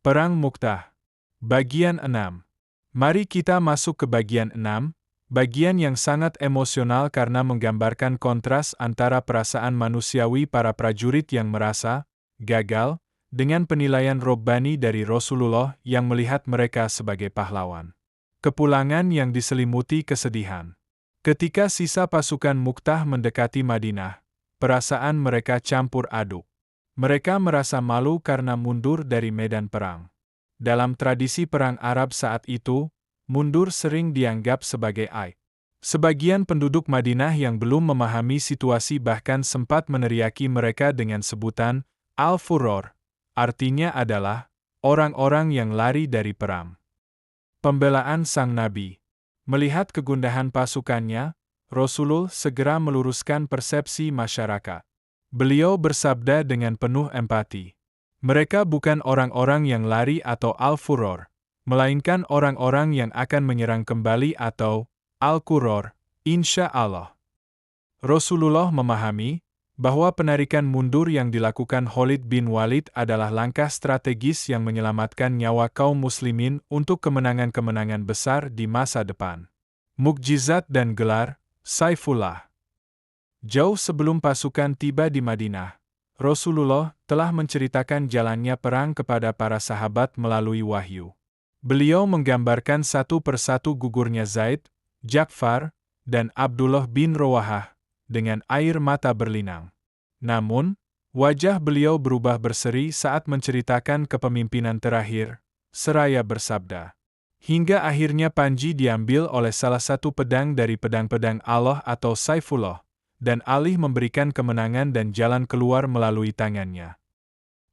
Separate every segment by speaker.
Speaker 1: Perang Muktah. Bagian 6. Mari kita masuk ke bagian 6, bagian yang sangat emosional karena menggambarkan kontras antara perasaan manusiawi para prajurit yang merasa gagal dengan penilaian robbani dari Rasulullah yang melihat mereka sebagai pahlawan. Kepulangan yang diselimuti kesedihan. Ketika sisa pasukan Muktah mendekati Madinah, perasaan mereka campur aduk. Mereka merasa malu karena mundur dari medan perang. Dalam tradisi perang Arab saat itu, mundur sering dianggap sebagai aib. Sebagian penduduk Madinah yang belum memahami situasi bahkan sempat meneriaki mereka dengan sebutan Al-Furor, artinya adalah orang-orang yang lari dari perang. Pembelaan sang Nabi. Melihat kegundahan pasukannya, Rasulullah segera meluruskan persepsi masyarakat. Beliau bersabda dengan penuh empati. Mereka bukan orang-orang yang lari atau Al-Furor, melainkan orang-orang yang akan menyerang kembali atau Al-Quror, insya Allah. Rasulullah memahami bahwa penarikan mundur yang dilakukan Khalid bin Walid adalah langkah strategis yang menyelamatkan nyawa kaum muslimin untuk kemenangan-kemenangan besar di masa depan. Mukjizat dan gelar Saifullah. Jauh sebelum pasukan tiba di Madinah, Rasulullah telah menceritakan jalannya perang kepada para sahabat melalui wahyu. Beliau menggambarkan satu persatu gugurnya Zaid, Ja'far, dan Abdullah bin Rawahah dengan air mata berlinang. Namun, wajah beliau berubah berseri saat menceritakan kepemimpinan terakhir, seraya bersabda, hingga akhirnya panji diambil oleh salah satu pedang dari pedang-pedang Allah atau Saifullah, dan alih memberikan kemenangan dan jalan keluar melalui tangannya.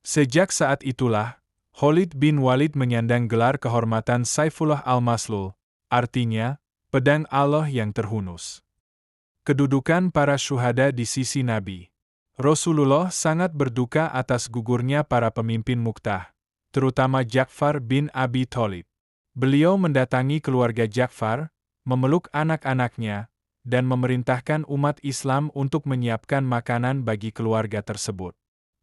Speaker 1: Sejak saat itulah, Khalid bin Walid menyandang gelar kehormatan Saifullah al-Maslul, artinya, pedang Allah yang terhunus. Kedudukan para syuhada di sisi Nabi. Rasulullah sangat berduka atas gugurnya para pemimpin Muktah, terutama Ja'far bin Abi Thalib. Beliau mendatangi keluarga Ja'far, memeluk anak-anaknya, dan memerintahkan umat Islam untuk menyiapkan makanan bagi keluarga tersebut.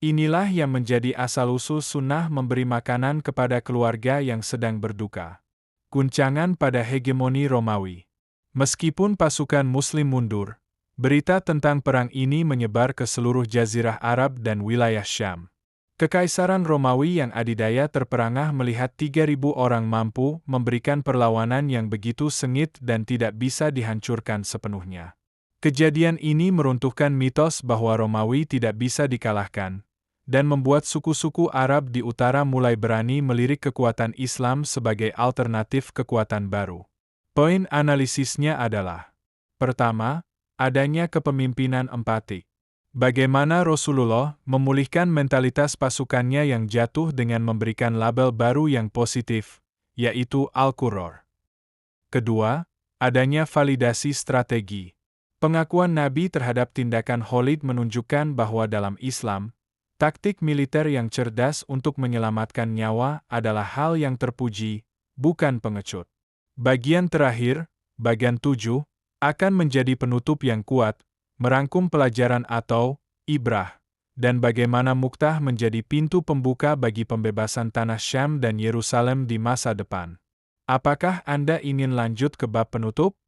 Speaker 1: Inilah yang menjadi asal-usul sunnah memberi makanan kepada keluarga yang sedang berduka. Guncangan pada hegemoni Romawi. Meskipun pasukan Muslim mundur, berita tentang perang ini menyebar ke seluruh jazirah Arab dan wilayah Syam. Kekaisaran Romawi yang adidaya terperangah melihat 3.000 orang mampu memberikan perlawanan yang begitu sengit dan tidak bisa dihancurkan sepenuhnya. Kejadian ini meruntuhkan mitos bahwa Romawi tidak bisa dikalahkan, dan membuat suku-suku Arab di utara mulai berani melirik kekuatan Islam sebagai alternatif kekuatan baru. Poin analisisnya adalah: pertama, adanya kepemimpinan empatik. Bagaimana Rasulullah memulihkan mentalitas pasukannya yang jatuh dengan memberikan label baru yang positif, yaitu Al-Quror. Kedua, adanya validasi strategi. Pengakuan Nabi terhadap tindakan Khalid menunjukkan bahwa dalam Islam, taktik militer yang cerdas untuk menyelamatkan nyawa adalah hal yang terpuji, bukan pengecut. Bagian terakhir, bagian 7, akan menjadi penutup yang kuat, merangkum pelajaran atau ibrah, dan bagaimana Muktah menjadi pintu pembuka bagi pembebasan tanah Syam dan Yerusalem di masa depan. Apakah Anda ingin lanjut ke bab penutup?